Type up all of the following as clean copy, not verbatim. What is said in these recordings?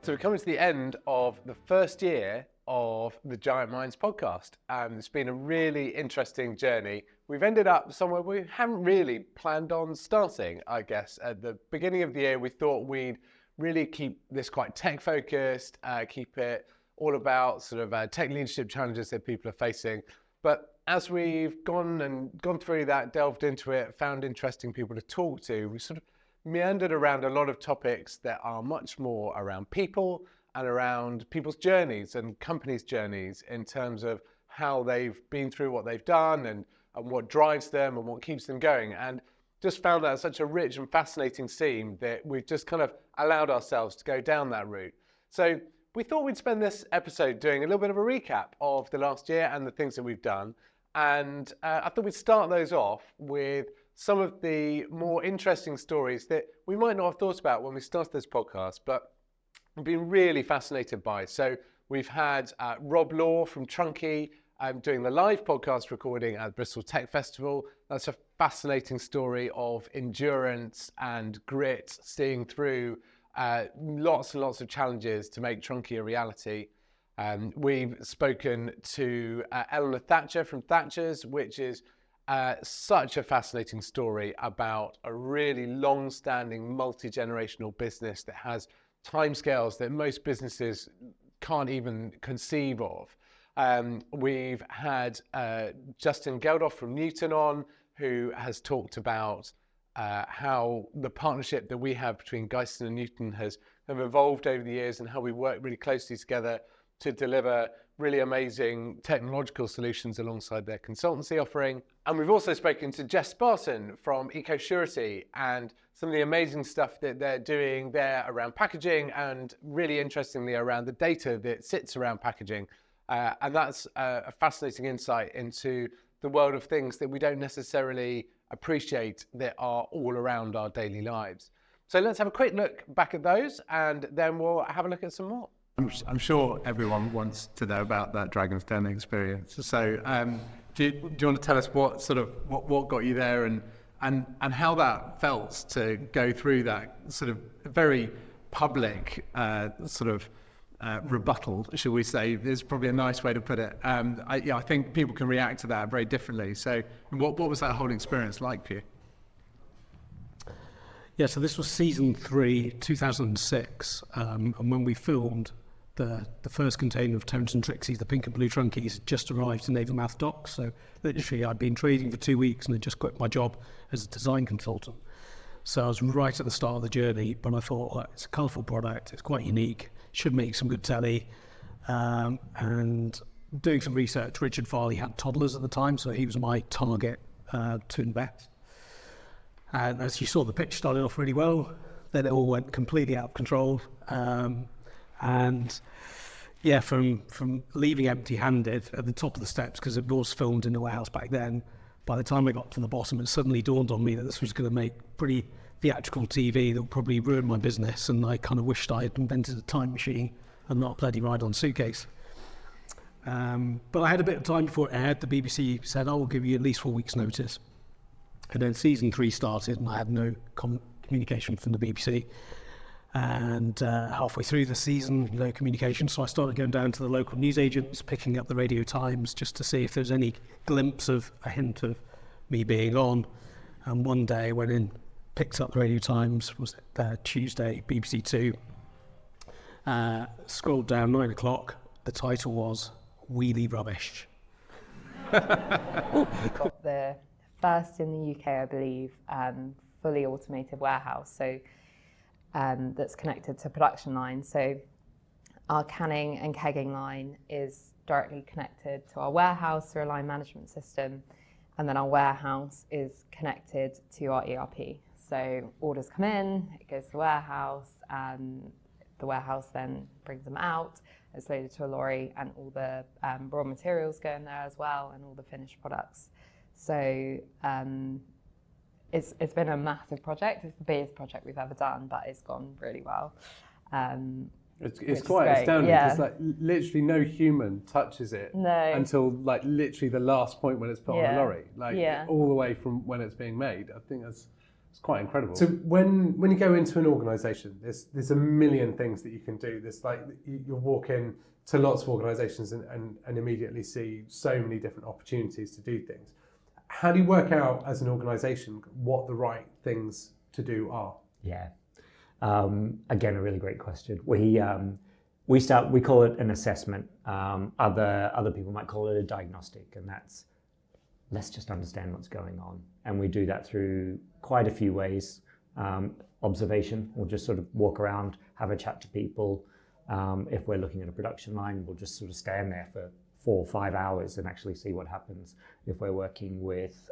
So we're coming to the end of the first year of the Giant Minds podcast. It's been a really interesting journey. We've ended up somewhere we haven't really planned on starting, I guess. At the beginning of the year, we thought we'd really keep this quite tech focused, keep it all about sort of tech leadership challenges that people are facing. But as we've gone through that, delved into it, found interesting people to talk to, we sort of meandered around a lot of topics that are much more around people and around people's journeys and companies' journeys in terms of how they've been through what they've done and what drives them and what keeps them going. And just found that such a rich and fascinating theme that we've just kind of allowed ourselves to go down that route. So we thought we'd spend this episode doing a little bit of a recap of the last year and the things that we've done. And I thought we'd start those off with some of the more interesting stories that we might not have thought about when we started this podcast, but we've been really fascinated by. So we've had Rob Law from Trunky doing the live podcast recording at Bristol Tech Festival. That's a fascinating story of endurance and grit, seeing through lots and lots of challenges to make Trunky a reality. We've spoken to Eleanor Thatcher from Thatcher's, which is such a fascinating story about a really long-standing multi-generational business that has timescales that most businesses can't even conceive of. We've had Justin Geldof from Newton on, who has talked about how the partnership that we have between Ghyston and Newton have evolved over the years and how we work really closely together to deliver really amazing technological solutions alongside their consultancy offering. And we've also spoken to Jess Spartan from EcoSurety and some of the amazing stuff that they're doing there around packaging and really interestingly around the data that sits around packaging. And that's a fascinating insight into the world of things that we don't necessarily appreciate that are all around our daily lives. So let's have a quick look back at those and then we'll have a look at some more. I'm sure everyone wants to know about that Dragon's Den experience. So do you want to tell us what got you there and how that felt to go through that sort of very public rebuttal, shall we say, is probably a nice way to put it. I think people can react to that very differently. So what was that whole experience like for you? Yeah, so this was season 3, 2006, and when we filmed, the first container of Terence and Trixie's, the pink and blue Trunkies, just arrived in Avonmouth Docks. So literally I'd been trading for 2 weeks and had just quit my job as a design consultant. So I was right at the start of the journey, but I thought, well, it's a colourful product, it's quite unique, should make some good telly. And doing some research, Richard Farley had toddlers at the time, so he was my target to invest. And as you saw, the pitch started off really well, then it all went completely out of control. And yeah, from leaving empty-handed at the top of the steps, because it was filmed in the warehouse back then, by the time I got to the bottom, it suddenly dawned on me that this was going to make pretty theatrical TV that would probably ruin my business, and I kind of wished I had invented a time machine and not a bloody ride-on suitcase. But I had a bit of time before it aired. The BBC said, I will give you at least 4 weeks' notice. And then season 3 started, and I had no communication from the BBC. And halfway through the season, no communication. So I started going down to the local newsagents, picking up the Radio Times, just to see if there was any glimpse of a hint of me being on. And one day I went in, picked up the Radio Times, was Tuesday, BBC 2. Scrolled down, 9 o'clock. The title was Wheelie Rubbish. Got the first in the UK, I believe, fully automated warehouse. So that's connected to production lines. So our canning and kegging line is directly connected to our warehouse through a line management system, and then our warehouse is connected to our ERP. So orders come in, it goes to the warehouse, and the warehouse then brings them out, it's loaded to a lorry, and all the raw materials go in there as well, and all the finished products. So it's been a massive project. It's the biggest project we've ever done, but it's gone really well. It's quite astounding because like literally no human touches it until like literally the last point when it's put on a lorry, all the way from when it's being made. I think that's It's quite incredible. So when you go into an organisation, there's a million things that you can do. There's like you'll walk in to lots of organisations and immediately see so many different opportunities to do things. How do you work out as an organisation what the right things to do are? Yeah. Again, a really great question. We call it an assessment. Other people might call it a diagnostic, and that's let's just understand what's going on. And we do that through quite a few ways. Observation, we'll just sort of walk around, have a chat to people. If we're looking at a production line, we'll just sort of stand there for 4 or 5 hours and actually see what happens. If we're working with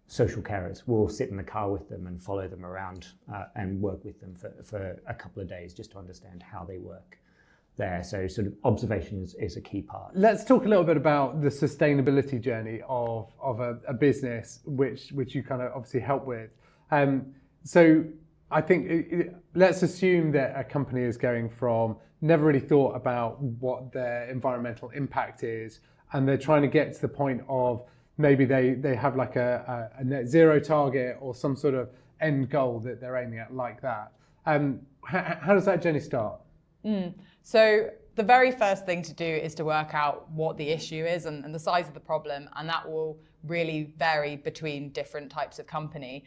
social carers, we'll sit in the car with them and follow them around and work with them for a couple of days just to understand how they work there. So sort of observation is a key part. Let's talk a little bit about the sustainability journey of a business which you kind of obviously help with. So I think let's assume that a company is going from never really thought about what their environmental impact is, and they're trying to get to the point of maybe they have like a net zero target or some sort of end goal that they're aiming at like that. How does that journey start? So the very first thing to do is to work out what the issue is and the size of the problem, and that will really vary between different types of company.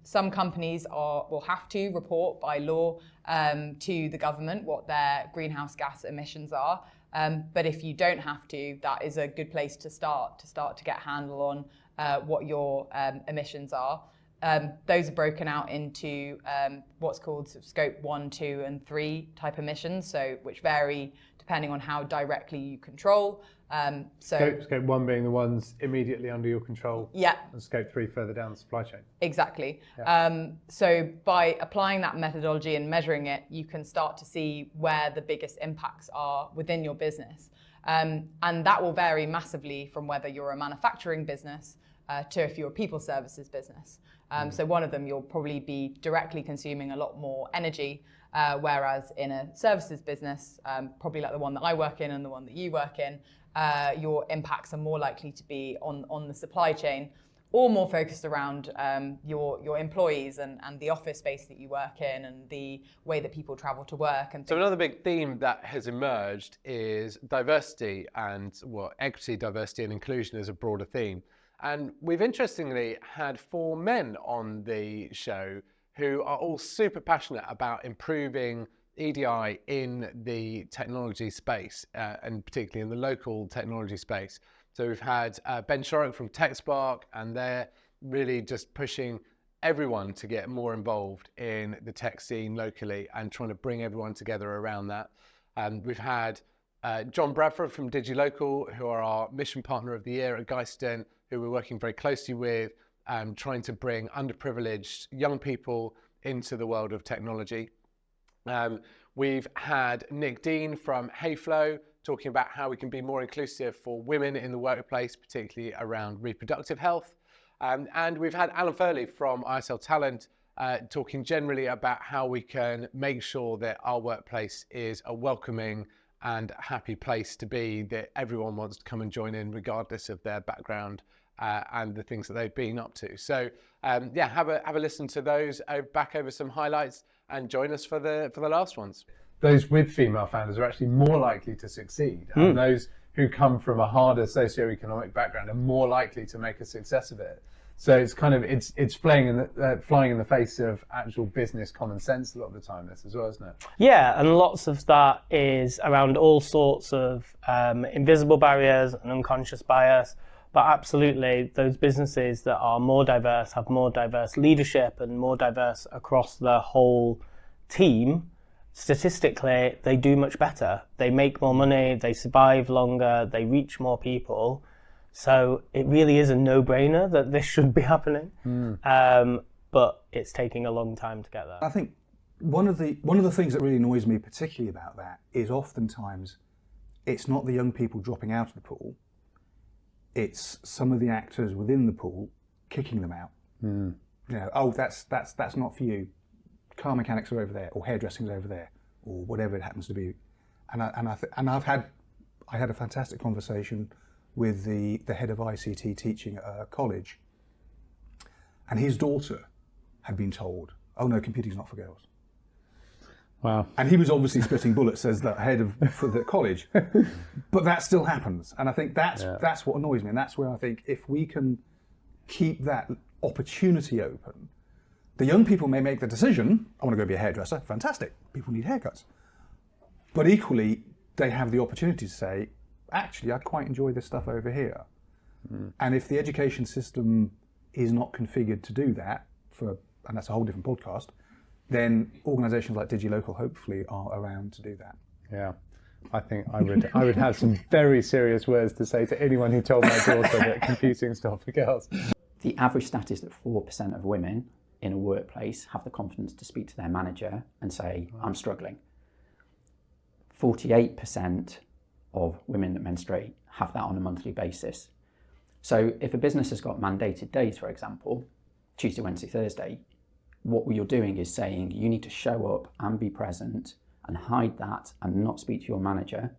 Some companies will have to report by law to the government what their greenhouse gas emissions are. But if you don't have to, that is a good place to start to get a handle on what your emissions are. Those are broken out into what's called scope 1, 2, and 3 type emissions, so which vary depending on how directly you control. Scope 1 being the ones immediately under your control, yeah, and scope 3 further down the supply chain. Exactly. Yeah. So by applying that methodology and measuring it, you can start to see where the biggest impacts are within your business. And that will vary massively from whether you're a manufacturing business to if you're a people services business. So one of them, you'll probably be directly consuming a lot more energy, whereas in a services business, probably like the one that I work in and the one that you work in, your impacts are more likely to be on the supply chain, or more focused around your employees and the office space that you work in and the way that people travel to work. And so another big theme that has emerged is diversity and equity, diversity and inclusion is a broader theme. And we've interestingly had 4 men on the show who are all super passionate about improving EDI in the technology space, and particularly in the local technology space. So we've had Ben Shorrock from TechSpark, and they're really just pushing everyone to get more involved in the tech scene locally and trying to bring everyone together around that. We've had John Bradford from DigiLocal, who are our mission partner of the year at Ghyston, who we're working very closely with, trying to bring underprivileged young people into the world of technology. We've had Nick Dean from Hayflow talking about how we can be more inclusive for women in the workplace, particularly around reproductive health. And we've had Alan Furley from ISL Talent talking generally about how we can make sure that our workplace is a welcoming and happy place to be, that everyone wants to come and join in regardless of their background and the things that they've been up to. So yeah, have a listen to those back over some highlights and join us for the last ones. Those with female founders are actually more likely to succeed, and those who come from a harder socioeconomic background are more likely to make a success of it. So it's kind of it's flying in the face of actual business common sense a lot of the time, this as well, isn't it? Yeah, and lots of that is around all sorts of invisible barriers and unconscious bias. But absolutely, those businesses that are more diverse, have more diverse leadership and more diverse across the whole team, statistically, they do much better. They make more money, they survive longer, they reach more people. So it really is a no-brainer that this should be happening. But it's taking a long time to get there. I think one of the things that really annoys me particularly about that is oftentimes it's not the young people dropping out of the pool. It's some of the actors within the pool kicking them out. You know, oh, that's not for you. Car mechanics are over there, or hairdressing's over there, or whatever it happens to be. And I had a fantastic conversation with the head of ICT teaching at a college, and his daughter had been told, oh no, computing's not for girls. Wow. And he was obviously spitting bullets as the head of for the college, but that still happens. And I think that's what annoys me. And that's where I think if we can keep that opportunity open, the young people may make the decision, I want to go be a hairdresser, fantastic, people need haircuts. But equally, they have the opportunity to say, actually, I quite enjoy this stuff over here. And if the education system is not configured to do that, and that's a whole different podcast, then organisations like DigiLocal hopefully are around to do that. Yeah, I think I would have some very serious words to say to anyone who told my daughter that computing's not for girls. The average stat is that 4% of women in a workplace have the confidence to speak to their manager and say, I'm struggling. 48% of women that menstruate have that on a monthly basis. So if a business has got mandated days, for example, Tuesday, Wednesday, Thursday, what you're doing is saying you need to show up and be present and hide that and not speak to your manager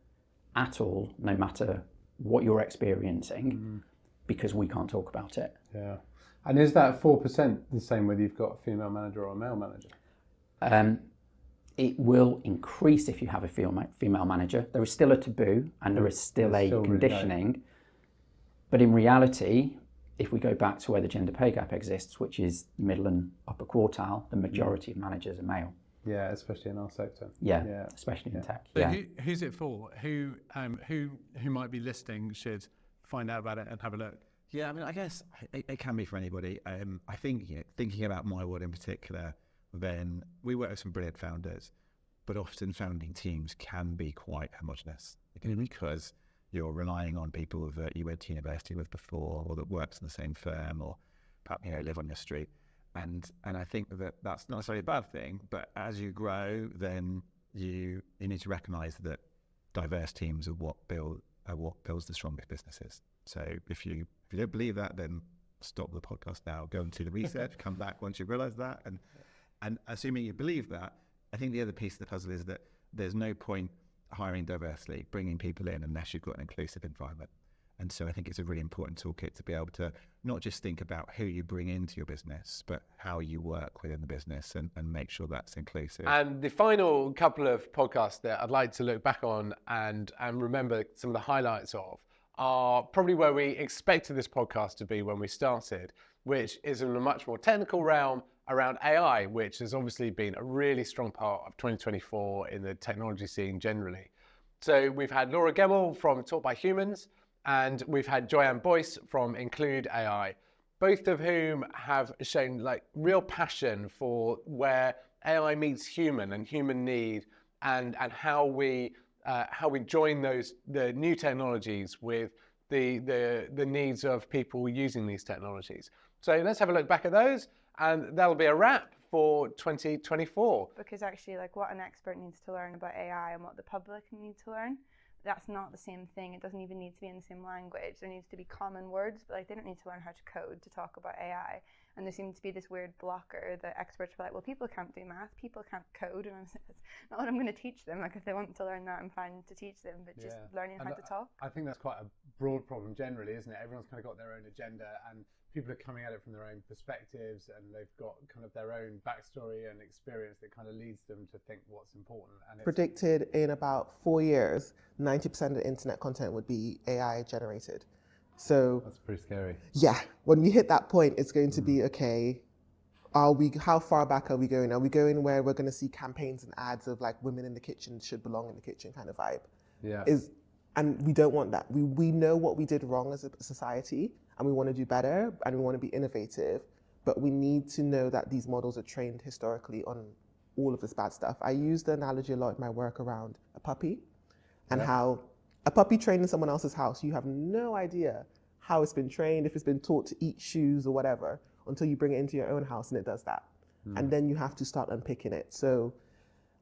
at all, no matter what you're experiencing, because we can't talk about it. Yeah. And is that 4% the same whether you've got a female manager or a male manager? It will increase if you have a female manager. There is still a taboo and there is still a conditioning. But in reality, if we go back to where the gender pay gap exists, which is middle and upper quartile, the majority of managers are male. Yeah, especially in our sector. Yeah. Especially in tech. So Yeah. who's it for? Who might be listening should find out about it and have a look? Yeah, I mean, I guess it can be for anybody. I think thinking about my world in particular, then we work with some brilliant founders, but often founding teams can be quite homogenous because you're relying on people that you went to university with before, or that works in the same firm, or perhaps live on your street. And I think that that's not necessarily a bad thing, but as you grow, then you need to recognise that diverse teams are what builds the strongest businesses. So if you don't believe that, then stop the podcast now, go and do the research, come back once you've realised that. And assuming you believe that, I think the other piece of the puzzle is that there's no point hiring diversely, bringing people in, unless you've got an inclusive environment. And so I think it's a really important toolkit to be able to not just think about who you bring into your business, but how you work within the business and make sure that's inclusive. And the final couple of podcasts that I'd like to look back on and remember some of the highlights of are probably where we expected this podcast to be when we started, which is in a much more technical realm around AI, which has obviously been a really strong part of 2024 in the technology scene generally. So we've had Laura Gemmell from Taught by Humans, and we've had Joanne Boyce from Include AI, both of whom have shown real passion for where AI meets human and human need, and how we join the new technologies with the needs of people using these technologies. So let's have a look back at those, and that'll be a wrap for 2024. Because actually, what an expert needs to learn about AI and what the public need to learn, that's not the same thing. It doesn't even need to be in the same language. There needs to be common words, but they don't need to learn how to code to talk about AI. And there seems to be this weird blocker that experts are like, well, people can't do math, people can't code, and that's not what I'm going to teach them. If they want to learn that, I'm fine to teach them, but just learning how to talk. I think that's quite a broad problem generally, isn't it? Everyone's kind of got their own agenda, and people are coming at it from their own perspectives, and they've got kind of their own backstory and experience that kind of leads them to think what's important. And predicted in about 4 years, 90% of the internet content would be AI generated. So that's pretty scary. Yeah, when we hit that point, it's going to be, okay, how far back are we going? Are we going where we're going to see campaigns and ads of women in the kitchen should belong in the kitchen kind of vibe? Yeah. And we don't want that. We know what we did wrong as a society, and we want to do better, and we want to be innovative, but we need to know that these models are trained historically on all of this bad stuff. I use the analogy a lot in my work around a puppy, and how a puppy trained in someone else's house, you have no idea how it's been trained, if it's been taught to eat shoes or whatever, until you bring it into your own house and it does that. And then you have to start unpicking it. So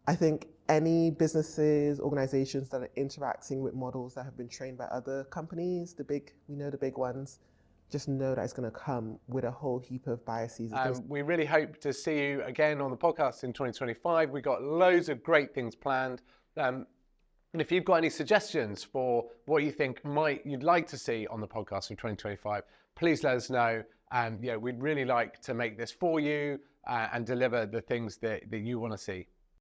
I think any businesses, organizations that are interacting with models that have been trained by other companies, we know the big ones, just know that it's going to come with a whole heap of biases. We really hope to see you again on the podcast in 2025. We've got loads of great things planned. And if you've got any suggestions for what you think you'd like to see on the podcast in 2025, please let us know. And we'd really like to make this for you and deliver the things that you want to see.